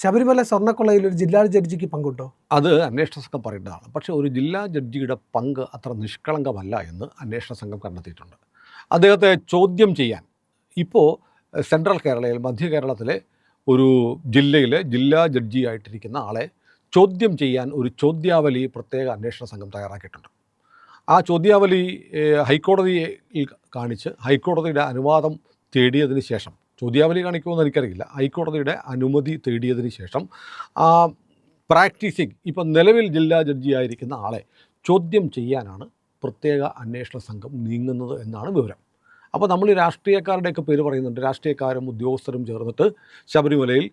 ശബരിമല സ്വർണ്ണക്കൊള്ളയിൽ ഒരു ജില്ലാ ജഡ്ജിക്ക് പങ്കുണ്ടോ? അത് അന്വേഷണ സംഘം പറയേണ്ടതാണ്. പക്ഷേ ഒരു ജില്ലാ ജഡ്ജിയുടെ പങ്ക് അത്ര നിഷ്കളങ്കമല്ല എന്ന് അന്വേഷണ സംഘം കണ്ടെത്തിയിട്ടുണ്ട്. അദ്ദേഹത്തെ ചോദ്യം ചെയ്യാൻ ഇപ്പോൾ സെൻട്രൽ കേരളയിൽ, മധ്യ കേരളത്തിലെ ഒരു ജില്ലയിലെ ജില്ലാ ജഡ്ജിയായിട്ടിരിക്കുന്ന ആളെ ചോദ്യം ചെയ്യാൻ ഒരു ചോദ്യാവലി പ്രത്യേക അന്വേഷണ സംഘം തയ്യാറാക്കിയിട്ടുണ്ട്. ആ ചോദ്യാവലി ഹൈക്കോടതിയിൽ കാണിച്ച് ഹൈക്കോടതിയുടെ അനുവാദം തേടിയതിന് ശേഷം, ചോദ്യാവലി കാണിക്കുമെന്ന് എനിക്കറിയില്ല, ഹൈക്കോടതിയുടെ അനുമതി തേടിയതിന് ശേഷം പ്രാക്ടീസിങ് ഇപ്പം നിലവിൽ ജില്ലാ ജഡ്ജിയായിരിക്കുന്ന ആളെ ചോദ്യം ചെയ്യാനാണ് പ്രത്യേക അന്വേഷണ സംഘം നീങ്ങുന്നത് എന്നാണ് വിവരം. അപ്പോൾ നമ്മൾ ഈ രാഷ്ട്രീയക്കാരുടെയൊക്കെ പേര് പറയുന്നുണ്ട്. രാഷ്ട്രീയക്കാരും ഉദ്യോഗസ്ഥരും ചേർന്നിട്ട് ശബരിമലയിൽ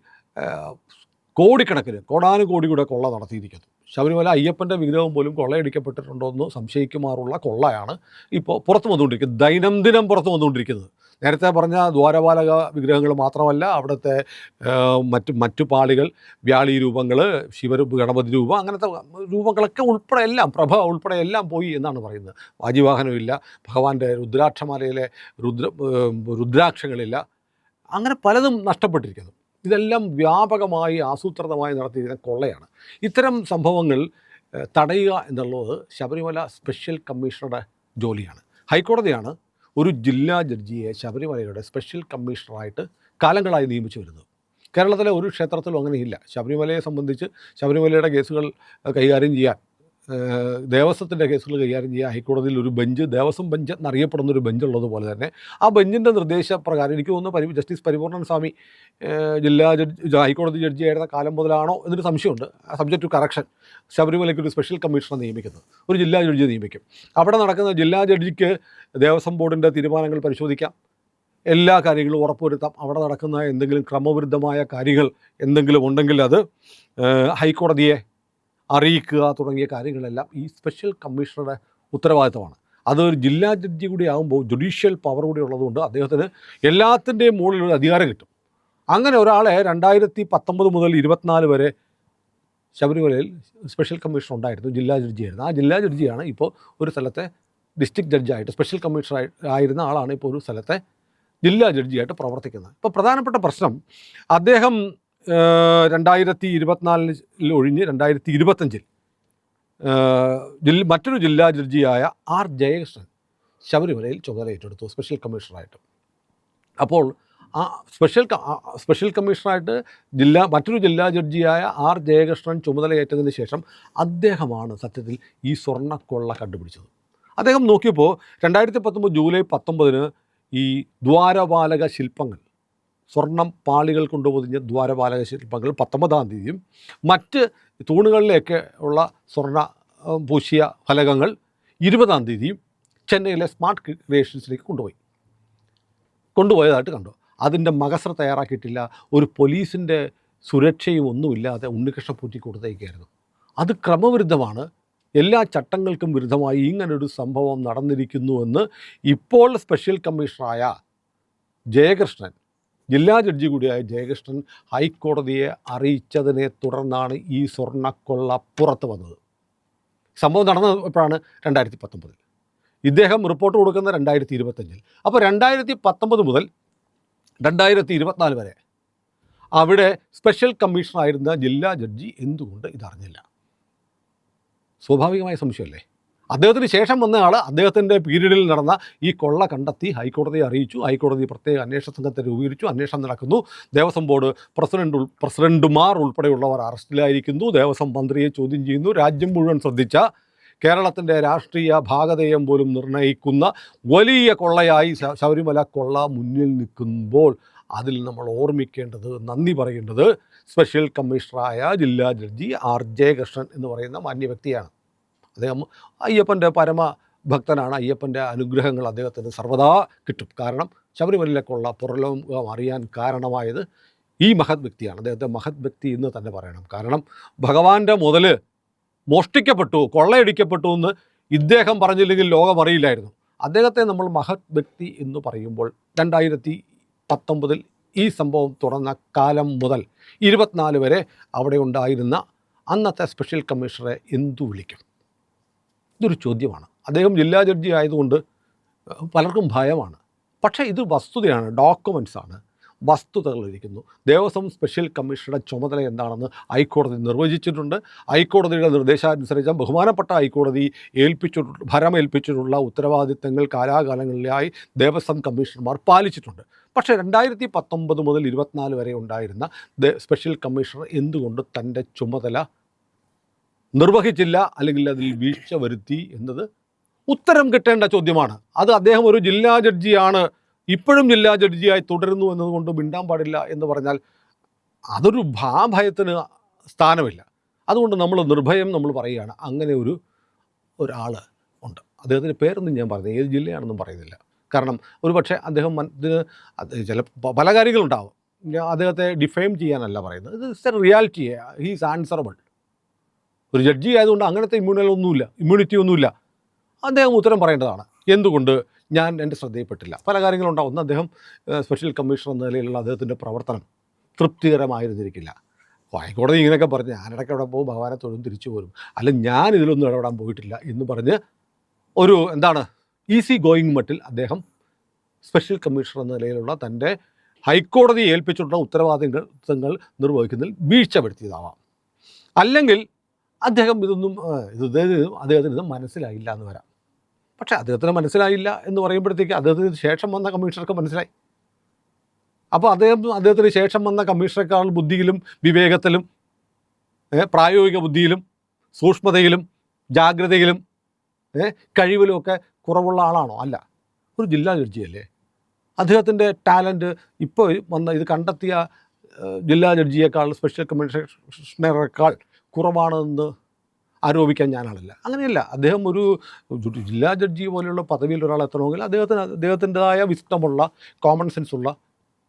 കോടിക്കണക്കിന്, കോടാനുകോടിയുടെ കൊള്ള നടത്തിയിരിക്കുന്നു. ശബരിമല അയ്യപ്പൻ്റെ വിഗ്രഹം പോലും കൊള്ളയടിക്കപ്പെട്ടിട്ടുണ്ടോ എന്ന് സംശയിക്കുമാറുള്ള കൊള്ളയാണ് ഇപ്പോൾ പുറത്തു വന്നുകൊണ്ടിരിക്കുന്നത്, ദൈനംദിനം പുറത്തു വന്നുകൊണ്ടിരിക്കുന്നത്. നേരത്തെ പറഞ്ഞ ദ്വാരപാലക വിഗ്രഹങ്ങൾ മാത്രമല്ല, അവിടുത്തെ മറ്റു പാളികൾ, വ്യാളി രൂപങ്ങൾ, ഗണപതി രൂപം, അങ്ങനത്തെ രൂപങ്ങളൊക്കെ ഉൾപ്പെടെ എല്ലാം, പ്രഭ ഉൾപ്പെടെ എല്ലാം പോയി എന്നാണ് പറയുന്നത്. വാജിവാഹനമില്ല, ഭഗവാന്റെ രുദ്രാക്ഷമാലയിലെ രുദ്രാക്ഷങ്ങളില്ല, അങ്ങനെ പലതും നഷ്ടപ്പെട്ടിരിക്കുന്നു. ഇതെല്ലാം വ്യാപകമായി ആസൂത്രിതമായി നടത്തിയിരിക്കുന്ന കൊള്ളയാണ്. ഇത്തരം സംഭവങ്ങൾ തടയുക എന്നുള്ളത് ശബരിമല സ്പെഷ്യൽ കമ്മീഷണറുടെ ജോലിയാണ്. ഹൈക്കോടതിയാണ് ഒരു ജില്ലാ ജഡ്ജിയെ ശബരിമലയുടെ സ്പെഷ്യൽ കമ്മീഷണറായിട്ട് കാലങ്ങളായി നിയമിച്ചു വരുന്നത്. കേരളത്തിലെ ഒരു ക്ഷേത്രത്തിലും അങ്ങനെയില്ല. ശബരിമലയെ സംബന്ധിച്ച് ശബരിമലയുടെ കേസുകൾ കൈകാര്യം ചെയ്യാൻ, ദേവസ്വത്തിൻ്റെ കേസുകൾ കൈകാര്യം ചെയ്യാൻ ഹൈക്കോടതിയിൽ ഒരു ബെഞ്ച്, ദേവസ്വം ബെഞ്ച് എന്നറിയപ്പെടുന്നൊരു ബെഞ്ചുള്ളതുപോലെ തന്നെ ആ ബെഞ്ചിൻ്റെ നിർദ്ദേശപ്രകാരം, എനിക്ക് തോന്നുന്നു ജസ്റ്റിസ് പരിപൂർണൻ സ്വാമി ജില്ലാ ജഡ്ജി, ഹൈക്കോടതി ജഡ്ജിയായിരുന്ന കാലം മുതലാണോ എന്നൊരു സംശയമുണ്ട്. സബ്ജക്റ്റ് ടു കറക്ഷൻ, ശബരിമലയ്ക്ക് ഒരു സ്പെഷ്യൽ കമ്മീഷണറെ നിയമിക്കുന്നത്, ഒരു ജില്ലാ ജഡ്ജിയെ നിയമിക്കും. അവിടെ നടക്കുന്ന ജില്ലാ ജഡ്ജിക്ക് ദേവസ്വം ബോർഡിൻ്റെ തീരുമാനങ്ങൾ പരിശോധിക്കാം, എല്ലാ കാര്യങ്ങളും ഉറപ്പുവരുത്താം. അവിടെ നടക്കുന്ന എന്തെങ്കിലും ക്രമവിരുദ്ധമായ കാര്യങ്ങൾ എന്തെങ്കിലും ഉണ്ടെങ്കിൽ അത് ഹൈക്കോടതിയെ അറിയിക്കുക തുടങ്ങിയ കാര്യങ്ങളെല്ലാം ഈ സ്പെഷ്യൽ കമ്മീഷണറുടെ ഉത്തരവാദിത്തമാണ്. അതൊരു ജില്ലാ ജഡ്ജി കൂടി ആകുമ്പോൾ ജുഡീഷ്യൽ പവർ കൂടി ഉള്ളതുകൊണ്ട് അദ്ദേഹത്തിന് എല്ലാത്തിൻ്റെയും മുകളിൽ ഒരു അധികാരം കിട്ടും. അങ്ങനെ ഒരാളെ 2019 മുതൽ 24 വരെ ശബരിമലയിൽ സ്പെഷ്യൽ കമ്മീഷണർ ഉണ്ടായിരുന്നു, ജില്ലാ ജഡ്ജിയായിരുന്നു. ആ ജില്ലാ ജഡ്ജിയാണ് ഇപ്പോൾ ഒരു സ്ഥലത്തെ ഡിസ്ട്രിക്ട് ജഡ്ജായിട്ട്, സ്പെഷ്യൽ കമ്മീഷണർ ആയിരുന്ന ആളാണ് ഇപ്പോൾ ഒരു സ്ഥലത്തെ ജില്ലാ ജഡ്ജിയായിട്ട് പ്രവർത്തിക്കുന്നത്. ഇപ്പോൾ പ്രധാനപ്പെട്ട പ്രശ്നം, അദ്ദേഹം 2024 ഒഴിഞ്ഞ് 2025 മറ്റൊരു ജില്ലാ ജഡ്ജിയായ ആർ ജയകൃഷ്ണൻ ശബരിമലയിൽ ചുമതല ഏറ്റെടുത്തു സ്പെഷ്യൽ കമ്മീഷണറായിട്ട്. അപ്പോൾ ആ സ്പെഷ്യൽ കമ്മീഷണറായിട്ട് മറ്റൊരു ജില്ലാ ജഡ്ജിയായ ആർ ജയകൃഷ്ണൻ ചുമതലയേറ്റതിന് ശേഷം അദ്ദേഹമാണ് സത്യത്തിൽ ഈ സ്വർണ്ണക്കൊള്ള കണ്ടുപിടിച്ചത്. അദ്ദേഹം നോക്കിയപ്പോൾ 2019 ജൂലൈ 19 ഈ ദ്വാരപാലക ശില്പങ്ങൾ, സ്വർണം പാളികൾ കൊണ്ടുപൊതിഞ്ഞ ദ്വാരപാലക ശില്പങ്ങൾ 19-ാം തീയതിയും മറ്റ് തൂണുകളിലേക്ക് ഉള്ള സ്വർണ്ണ പൂശിയ ഫലകങ്ങൾ 20-ാം തീയതിയും ചെന്നൈയിലെ സ്മാർട്ട് ക്രിയേഷൻസിലേക്ക് കൊണ്ടുപോയതായിട്ട് കണ്ടു. അതിൻ്റെ മകസ്ര തയ്യാറാക്കിയിട്ടില്ല, ഒരു പോലീസിൻ്റെ സുരക്ഷയും ഒന്നുമില്ലാതെ ഉണ്ണികൃഷ്ണ പൂറ്റി കൊടുത്തേക്കായിരുന്നു. അത് ക്രമവിരുദ്ധമാണ്, എല്ലാ ചട്ടങ്ങൾക്കും വിരുദ്ധമായി ഇങ്ങനൊരു സംഭവം നടന്നിരിക്കുന്നുവെന്ന് ഇപ്പോൾ സ്പെഷ്യൽ കമ്മീഷണറായ ജയകൃഷ്ണൻ, ജില്ലാ ജഡ്ജി കൂടിയായ ജയകൃഷ്ണൻ ഹൈക്കോടതിയെ അറിയിച്ചതിനെ തുടർന്നാണ് ഈ സ്വർണ്ണക്കൊള്ള പുറത്ത് വന്നത്. സംഭവം നടന്നത് എപ്പോഴാണ്? 2019. ഇദ്ദേഹം റിപ്പോർട്ട് കൊടുക്കുന്നത് 2025. അപ്പോൾ 2019 മുതൽ 2024 വരെ അവിടെ സ്പെഷ്യൽ കമ്മീഷണറായിരുന്ന ജില്ലാ ജഡ്ജി എന്തുകൊണ്ട് ഇതറിഞ്ഞില്ല? സ്വാഭാവികമായ സംശയമല്ലേ? അദ്ദേഹത്തിന് ശേഷം വന്ന ആൾ അദ്ദേഹത്തിൻ്റെ പീരീഡിൽ നടന്ന ഈ കൊള്ള കണ്ടെത്തി ഹൈക്കോടതിയെ അറിയിച്ചു. ഹൈക്കോടതി പ്രത്യേക അന്വേഷണ സംഘത്തെ രൂപീകരിച്ചു. അന്വേഷണം നടക്കുന്നു. ദേവസ്വം ബോർഡ് പ്രസിഡന്റുമാർ ഉൾപ്പെടെയുള്ളവർ അറസ്റ്റിലായിരിക്കുന്നു. ദേവസ്വം മന്ത്രിയെ ചോദ്യം ചെയ്യുന്നു. രാജ്യം മുഴുവൻ ശ്രദ്ധിച്ച, കേരളത്തിൻ്റെ രാഷ്ട്രീയ ഭാഗധേയം പോലും നിർണ്ണയിക്കുന്ന വലിയ കൊള്ളയായി ശബരിമല കൊള്ള മുന്നിൽ നിൽക്കുമ്പോൾ അതിൽ നമ്മൾ ഓർമ്മിക്കേണ്ടത്, നന്ദി പറയേണ്ടത് സ്പെഷ്യൽ കമ്മീഷണറായ ജില്ലാ ജഡ്ജി ആർ ജയകൃഷ്ണൻ എന്ന് പറയുന്ന മാന്യ വ്യക്തിയാണ്. അദ്ദേഹം അയ്യപ്പൻ്റെ പരമഭക്തനാണ്. അയ്യപ്പൻ്റെ അനുഗ്രഹങ്ങൾ അദ്ദേഹത്തിന് സർവ്വതാ കിട്ടും. കാരണം ശബരിമലയിലേക്കുള്ള പുറലോകം അറിയാൻ കാരണമായത് ഈ മഹത് വ്യക്തിയാണ്. അദ്ദേഹത്തെ മഹത് വ്യക്തി എന്ന് തന്നെ പറയണം. കാരണം ഭഗവാന്റെ മുതൽ മോഷ്ടിക്കപ്പെട്ടു, കൊള്ളയടിക്കപ്പെട്ടു എന്ന് ഇദ്ദേഹം പറഞ്ഞില്ലെങ്കിൽ ലോകം അറിയില്ലായിരുന്നു. അദ്ദേഹത്തെ നമ്മൾ മഹത് വ്യക്തി എന്ന് പറയുമ്പോൾ 2019 ഈ സംഭവം തുറന്ന കാലം മുതൽ 24 വരെ അവിടെ ഉണ്ടായിരുന്ന അന്നത്തെ സ്പെഷ്യൽ കമ്മീഷണറെ എന്തു വിളിക്കും? ഇതൊരു ചോദ്യമാണ്. അദ്ദേഹം ജില്ലാ ജഡ്ജി ആയതുകൊണ്ട് പലർക്കും ഭയമാണ്. പക്ഷേ ഇത് വസ്തുതയാണ്, ഡോക്യുമെൻറ്റ്സാണ്. വസ്തുതകളിരിക്കുന്നു. ദേവസ്വം സ്പെഷ്യൽ കമ്മീഷണറുടെ ചുമതല എന്താണെന്ന് ഹൈക്കോടതി നിർവചിച്ചിട്ടുണ്ട്. ഹൈക്കോടതിയുടെ നിർദ്ദേശാനുസരിച്ച് ബഹുമാനപ്പെട്ട ഹൈക്കോടതി ഭരമേൽപ്പിച്ചിട്ടുള്ള ഉത്തരവാദിത്തങ്ങൾ കാലാകാലങ്ങളിലായി ദേവസ്വം കമ്മീഷണർമാർ പാലിച്ചിട്ടുണ്ട്. പക്ഷേ 2019 മുതൽ 24 വരെ ഉണ്ടായിരുന്ന സ്പെഷ്യൽ കമ്മീഷണർ എന്തുകൊണ്ട് തൻ്റെ ചുമതല നിർവഹിച്ചില്ല, അല്ലെങ്കിൽ അതിൽ വീഴ്ച വരുത്തി എന്നത് ഉത്തരം കിട്ടേണ്ട ചോദ്യമാണ്. അത് അദ്ദേഹം ഒരു ജില്ലാ ജഡ്ജിയാണ്, ഇപ്പോഴും ജില്ലാ ജഡ്ജിയായി തുടരുന്നു എന്നതുകൊണ്ട് മിണ്ടാൻ പാടില്ല എന്ന് പറഞ്ഞാൽ അതൊരു ഭയത്തിന് സ്ഥാനമില്ല. അതുകൊണ്ട് നമ്മൾ നിർഭയം നമ്മൾ പറയുകയാണ്, അങ്ങനെ ഒരാൾ ഉണ്ട്. അദ്ദേഹത്തിൻ്റെ പേരൊന്നും ഞാൻ പറയുന്നത്, ഏത് ജില്ലയാണെന്നും പറയുന്നില്ല. കാരണം ഒരു പക്ഷേ അദ്ദേഹം ചില പല കാര്യങ്ങളുണ്ടാവും. അദ്ദേഹത്തെ ഡിഫെയിം ചെയ്യാനല്ല പറയുന്നത്, ഇത് it's A reality. He is answerable. ഒരു ജഡ്ജി ആയതുകൊണ്ട് അങ്ങനത്തെ ഇമ്മ്യൂണിറ്റി ഒന്നുമില്ല. അദ്ദേഹം ഉത്തരം പറയേണ്ടതാണ്. എന്തുകൊണ്ട് ഞാൻ എൻ്റെ ശ്രദ്ധയിൽപ്പെട്ടില്ല? പല കാര്യങ്ങളുണ്ടാവും. ഒന്ന്, അദ്ദേഹം സ്പെഷ്യൽ കമ്മീഷണർ എന്ന നിലയിലുള്ള അദ്ദേഹത്തിൻ്റെ പ്രവർത്തനം തൃപ്തികരമായിരുന്നിരിക്കില്ല. ഹൈക്കോടതി ഇങ്ങനെയൊക്കെ പറഞ്ഞ് ഞാനിടയ്ക്ക് അവിടെ പോകും, ഭഗവാനെ തൊഴും തിരിച്ചു പോരും, അല്ലെങ്കിൽ ഞാൻ ഇതിലൊന്നും ഇടപെടാൻ പോയിട്ടില്ല എന്ന് പറഞ്ഞ് ഒരു ഈസി ഗോയിങ് മട്ടിൽ അദ്ദേഹം സ്പെഷ്യൽ കമ്മീഷണർ എന്ന നിലയിലുള്ള തൻ്റെ ഹൈക്കോടതി ഏൽപ്പിച്ചിട്ടുള്ള ഉത്തരവാദിത്തങ്ങൾ നിർവഹിക്കുന്നതിൽ വീഴ്ച വരുത്തിയതാവാം. അല്ലെങ്കിൽ അദ്ദേഹം അദ്ദേഹത്തിന് ഇത് മനസ്സിലായില്ല എന്ന് വരാം. പക്ഷേ അദ്ദേഹത്തിന് മനസ്സിലായില്ല എന്ന് പറയുമ്പോഴത്തേക്ക് അദ്ദേഹത്തിന് ശേഷം വന്ന കമ്മീഷണർക്ക് മനസ്സിലായി. അപ്പോൾ അദ്ദേഹത്തിന് ശേഷം വന്ന കമ്മീഷണറേക്കാൾ ബുദ്ധിയിലും വിവേകത്തിലും പ്രായോഗിക ബുദ്ധിയിലും സൂക്ഷ്മതയിലും ജാഗ്രതയിലും കഴിവിലുമൊക്കെ കുറവുള്ള ആളാണോ? അല്ല. ഒരു ജില്ലാ ജഡ്ജിയല്ലേ. അദ്ദേഹത്തിൻ്റെ ടാലൻറ്റ് ഇപ്പോൾ ഇത് കണ്ടെത്തിയ ജില്ലാ ജഡ്ജിയേക്കാൾ സ്പെഷ്യൽ കമ്മീഷണറേക്കാൾ കുറവാണെന്ന് ആരോപിക്കാൻ ഞാനാളില്ല. അങ്ങനെയല്ല. അദ്ദേഹം ഒരു ജില്ലാ ജഡ്ജി പോലെയുള്ള പദവിയിൽ ഒരാൾ എത്തണമെങ്കിൽ അദ്ദേഹത്തിൻ്റെതായ വിസ്ഡമുള്ള, കോമൺ സെൻസുള്ള,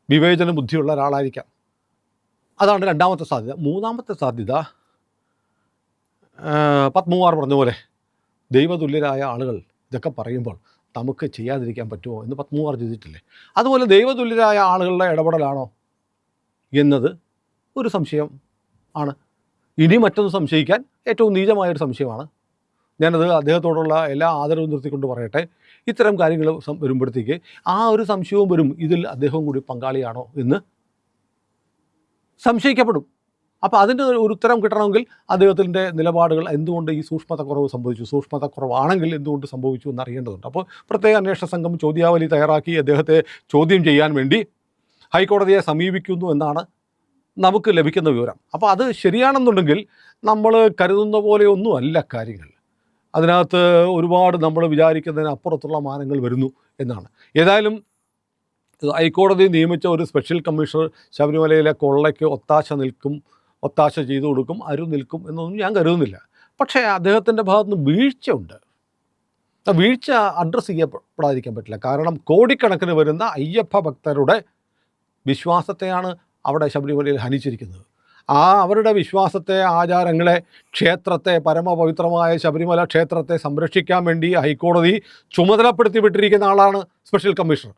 വിവേചന ബുദ്ധിയുള്ള ഒരാളായിരിക്കാം. അതാണ് രണ്ടാമത്തെ സാധ്യത. മൂന്നാമത്തെ സാധ്യത, പത്മകുമാർ പറഞ്ഞ പോലെ ദൈവതുല്യരായ ആളുകൾ ഇതൊക്കെ പറയുമ്പോൾ നമുക്ക് ചെയ്യാതിരിക്കാൻ പറ്റുമോ എന്ന് പത്മകുമാർ ചെയ്തിട്ടില്ലേ? അതുപോലെ ദൈവതുല്യരായ ആളുകളുടെ ഇടപെടലാണോ എന്നത് ഒരു സംശയം ആണ്. ഇനി മറ്റൊന്ന് സംശയിക്കാൻ ഏറ്റവും നീചമായൊരു സംശയമാണ്. ഞാനത് അദ്ദേഹത്തോടുള്ള എല്ലാ ആദരവും നിർത്തിക്കൊണ്ട് പറയട്ടെ, ഇത്തരം കാര്യങ്ങൾ വരുമ്പോഴത്തേക്ക് ആ ഒരു സംശയവും വരും, ഇതിൽ അദ്ദേഹവും കൂടി പങ്കാളിയാണോ എന്ന് സംശയിക്കപ്പെടും. അപ്പോൾ അതിൻ്റെ ഒരു ഉത്തരം കിട്ടണമെങ്കിൽ അദ്ദേഹത്തിൻ്റെ നിലപാടുകൾ എന്തുകൊണ്ട് ഈ സൂക്ഷ്മതക്കുറവ് സംഭവിച്ചു, സൂക്ഷ്മതക്കുറവാണെങ്കിൽ എന്തുകൊണ്ട് സംഭവിച്ചു എന്നറിയേണ്ടതുണ്ട്. അപ്പോൾ പ്രത്യേക അന്വേഷണ സംഘം ചോദ്യാവലി തയ്യാറാക്കി അദ്ദേഹത്തെ ചോദ്യം ചെയ്യാൻ വേണ്ടി ഹൈക്കോടതിയെ സമീപിക്കുന്നു എന്നാണ് നമുക്ക് ലഭിക്കുന്ന വിവരം. അപ്പോൾ അത് ശരിയാണെന്നുണ്ടെങ്കിൽ നമ്മൾ കരുതുന്ന പോലെയൊന്നും അല്ല കാര്യങ്ങൾ. അതിനകത്ത് ഒരുപാട് നമ്മൾ വിചാരിക്കുന്നതിന് അപ്പുറത്തുള്ള മാനങ്ങൾ വരുന്നു എന്നാണ്. ഏതായാലും ഹൈക്കോടതി നിയമിച്ച ഒരു സ്പെഷ്യൽ കമ്മീഷണർ ശബരിമലയിലെ കൊള്ളയ്ക്ക് ഒത്താശ ചെയ്തു കൊടുക്കും, നിൽക്കും എന്നൊന്നും ഞാൻ കരുതുന്നില്ല. പക്ഷേ അദ്ദേഹത്തിൻ്റെ ഭാഗത്തുനിന്ന് വീഴ്ചയുണ്ട്. ആ വീഴ്ച അഡ്രസ്സ് ചെയ്യപ്പെടാതിരിക്കാൻ പറ്റില്ല. കാരണം കോടിക്കണക്കിന് വരുന്ന അയ്യപ്പ ഭക്തരുടെ വിശ്വാസത്തെയാണ് അവിടെ ശബരിമലയിൽ ഹനിച്ചിരിക്കുന്നത്. അവരുടെ വിശ്വാസത്തെ, ആചാരങ്ങളെ, ക്ഷേത്രത്തെ, പരമപവിത്രമായ ശബരിമല ക്ഷേത്രത്തെ സംരക്ഷിക്കാൻ വേണ്ടി ഹൈക്കോടതി ചുമതലപ്പെടുത്തി വിട്ടിരിക്കുന്ന ആളാണ് സ്പെഷ്യൽ കമ്മീഷണർ.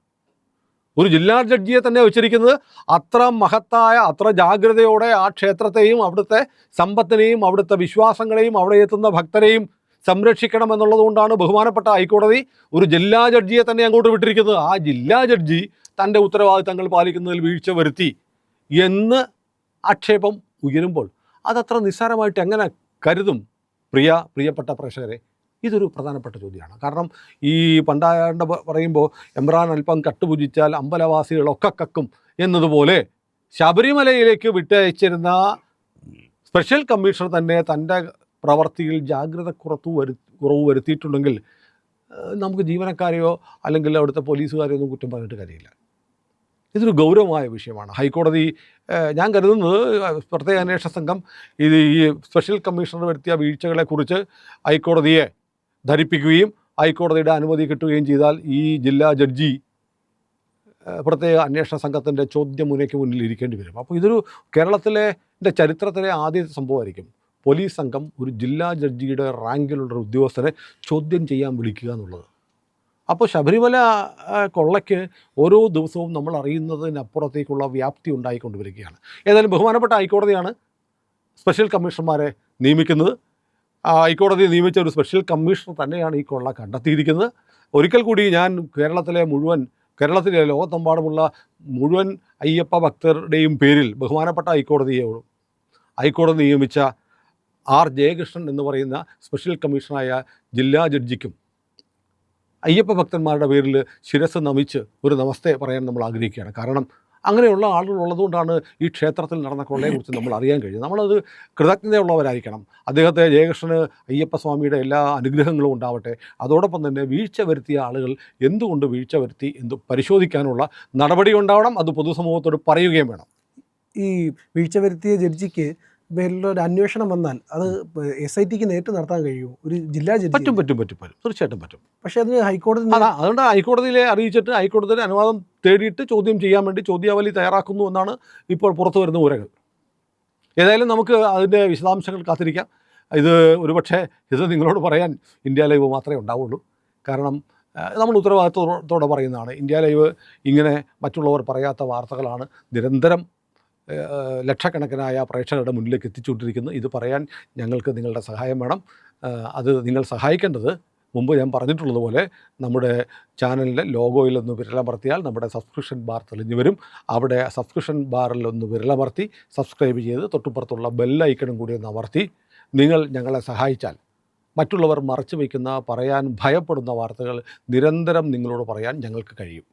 ഒരു ജില്ലാ ജഡ്ജിയെ തന്നെ വെച്ചിരിക്കുന്നത് അത്ര മഹത്തായ, അത്ര ജാഗ്രതയോടെ ആ ക്ഷേത്രത്തെയും അവിടുത്തെ സമ്പത്തിനെയും അവിടുത്തെ വിശ്വാസങ്ങളെയും അവിടെ എത്തുന്ന ഭക്തരെയും സംരക്ഷിക്കണം എന്നുള്ളതുകൊണ്ടാണ് ബഹുമാനപ്പെട്ട ഹൈക്കോടതി ഒരു ജില്ലാ ജഡ്ജിയെ തന്നെ അങ്ങോട്ട് വിട്ടിരിക്കുന്നത്. ആ ജില്ലാ ജഡ്ജി തൻ്റെ ഉത്തരവാദിത്തങ്ങൾ പാലിക്കുന്നതിൽ വീഴ്ച വരുത്തി എന്ന് ആക്ഷേപം ഉയരുമ്പോൾ അതത്ര നിസ്സാരമായിട്ട് എങ്ങനെ കരുതും പ്രിയപ്പെട്ട പ്രേക്ഷകരെ? ഇതൊരു പ്രധാനപ്പെട്ട ചോദ്യമാണ്. കാരണം ഈ പണ്ടാണ്ട് പറയുമ്പോൾ എമ്പ്രാൻ അല്പം കട്ടുപുജിച്ചാൽ അമ്പലവാസികളൊക്കെ കക്കും എന്നതുപോലെ ശബരിമലയിലേക്ക് വിട്ടയച്ചിരുന്ന സ്പെഷ്യൽ കമ്മീഷണർ തന്നെ തൻ്റെ പ്രവർത്തിയിൽ ജാഗ്രത കുറവ് വരുത്തിയിട്ടുണ്ടെങ്കിൽ നമുക്ക് ജീവനക്കാരെയോ അല്ലെങ്കിൽ അവിടുത്തെ പോലീസുകാരെയോ ഒന്നും കുറ്റം പറഞ്ഞിട്ട് കാര്യമില്ല. ഇതൊരു ഗൗരവമായ വിഷയമാണ്. ഹൈക്കോടതി, ഞാൻ കരുതുന്നത് പ്രത്യേക അന്വേഷണ സംഘം ഈ സ്പെഷ്യൽ കമ്മീഷണർ വരുത്തിയ വീഴ്ചകളെക്കുറിച്ച് ഹൈക്കോടതിയെ ധരിപ്പിക്കുകയും ഹൈക്കോടതിയുടെ അനുമതി കിട്ടുകയും ചെയ്താൽ ഈ ജില്ലാ ജഡ്ജി പ്രത്യേക അന്വേഷണ സംഘത്തിൻ്റെ ചോദ്യമുനയ്ക്ക് മുന്നിൽ ഇരിക്കേണ്ടി വരും. അപ്പോൾ ഇതൊരു കേരളത്തിലെ ചരിത്രത്തിലെ ആദ്യത്തെ സംഭവമായിരിക്കും. പോലീസ് സംഘം ഒരു ജില്ലാ ജഡ്ജിയുടെ റാങ്കിലുള്ള ഉദ്യോഗസ്ഥരെ ചോദ്യം ചെയ്യാൻ വിളിക്കുക എന്നുള്ളത്. അപ്പോൾ ശബരിമല കൊള്ളയ്ക്ക് ഓരോ ദിവസവും നമ്മൾ അറിയുന്നതിനപ്പുറത്തേക്കുള്ള വ്യാപ്തി ഉണ്ടായിക്കൊണ്ടുവരികയാണ്. ഏതായാലും ബഹുമാനപ്പെട്ട ഹൈക്കോടതിയാണ് സ്പെഷ്യൽ കമ്മീഷണർമാരെ നിയമിക്കുന്നത്. ഹൈക്കോടതി നിയമിച്ച ഒരു സ്പെഷ്യൽ കമ്മീഷണർ തന്നെയാണ് ഈ കൊള്ള കണ്ടെത്തിയിരിക്കുന്നത്. ഒരിക്കൽ കൂടി ഞാൻ കേരളത്തിലെ മുഴുവൻ കേരളത്തിലെ ലോകത്തെമ്പാടുമുള്ള മുഴുവൻ അയ്യപ്പ ഭക്തരുടെയും പേരിൽ ബഹുമാനപ്പെട്ട ഹൈക്കോടതി നിയമിച്ച ആർ ജയകൃഷ്ണൻ എന്ന് പറയുന്ന സ്പെഷ്യൽ കമ്മീഷണറായ ജില്ലാ ജഡ്ജിക്കും അയ്യപ്പ ഭക്തന്മാരുടെ പേരിൽ ശിരസ് നമിച്ച് ഒരു നമസ്തേ പറയാൻ നമ്മൾ ആഗ്രഹിക്കുകയാണ്. കാരണം അങ്ങനെയുള്ള ആളുകൾ ഉള്ളതുകൊണ്ടാണ് ഈ ക്ഷേത്രത്തിൽ നടന്ന കൊള്ളയെക്കുറിച്ച് നമ്മൾ അറിയാൻ കഴിയും. നമ്മളത് കൃതജ്ഞതയുള്ളവരായിരിക്കണം. അദ്ദേഹത്തെ ജയകൃഷ്ണന് അയ്യപ്പസ്വാമിയുടെ എല്ലാ അനുഗ്രഹങ്ങളും ഉണ്ടാവട്ടെ. അതോടൊപ്പം തന്നെ വീഴ്ച വരുത്തിയ ആളുകൾ എന്തുകൊണ്ട് വീഴ്ച വരുത്തി എന്ന് പരിശോധിക്കാനുള്ള നടപടി ഉണ്ടാവണം. അത് പൊതുസമൂഹത്തോട് പറയുകയും വേണം. ഈ വീഴ്ച വരുത്തിയ ജഡ്ജിക്ക് പേരിലൊരു അന്വേഷണം വന്നാൽ അത് SITക്ക് നേരിട്ട് നടത്താൻ കഴിയുമോ? ഒരു ജില്ലാ ജഡ്ജി പറ്റും തീർച്ചയായിട്ടും പറ്റും. പക്ഷേ അത് ഹൈക്കോടതി അതുകൊണ്ട് ഹൈക്കോടതിയിലെ അറിയിച്ചിട്ട് ഹൈക്കോടതിയുടെ അനുവാദം തേടിയിട്ട് ചോദ്യം ചെയ്യാൻ വേണ്ടി ചോദ്യാവലി തയ്യാറാക്കുന്നു എന്നാണ് ഇപ്പോൾ പുറത്തു വരുന്ന വിവരങ്ങൾ. ഏതായാലും നമുക്ക് അതിൻ്റെ വിശദാംശങ്ങൾ കാത്തിരിക്കാം. ഇത് ഒരുപക്ഷെ ഇത് നിങ്ങളോട് പറയാൻ ഇന്ത്യ ലൈവ് മാത്രമേ ഉണ്ടാവുള്ളൂ. കാരണം നമ്മൾ ഉത്തരവാദിത്വത്തോടെ പറയുന്നതാണ്. ഇന്ത്യ ലൈവ് ഇങ്ങനെ മറ്റുള്ളവർ പറയാത്ത വാർത്തകളാണ് നിരന്തരം ലക്ഷക്കണക്കിനായ പ്രേക്ഷകരുടെ മുന്നിലേക്ക് എത്തിച്ചുകൊണ്ടിരിക്കുന്നത്. ഇത് പറയാൻ ഞങ്ങൾക്ക് നിങ്ങളുടെ സഹായം വേണം. അത് നിങ്ങൾ സഹായിക്കേണ്ടത് മുമ്പ് ഞാൻ പറഞ്ഞിട്ടുള്ളതുപോലെ നമ്മുടെ ചാനലിൻ്റെ ലോഗോയിലൊന്ന് വിരലമർത്തിയാൽ നമ്മുടെ സബ്സ്ക്രിപ്ഷൻ ബാർ തെളിഞ്ഞു വരും. അവിടെ സബ്സ്ക്രിപ്ഷൻ ബാറിലൊന്ന് വിരലമർത്തി സബ്സ്ക്രൈബ് ചെയ്ത് തൊട്ടുപുറത്തുള്ള ബെല്ലൈക്കണും കൂടി ഒന്ന് അമർത്തി നിങ്ങൾ ഞങ്ങളെ സഹായിച്ചാൽ മറ്റുള്ളവർ മറച്ചു വയ്ക്കുന്ന പറയാൻ ഭയപ്പെടുന്ന വാർത്തകൾ നിരന്തരം നിങ്ങളോട് പറയാൻ ഞങ്ങൾക്ക് കഴിയും.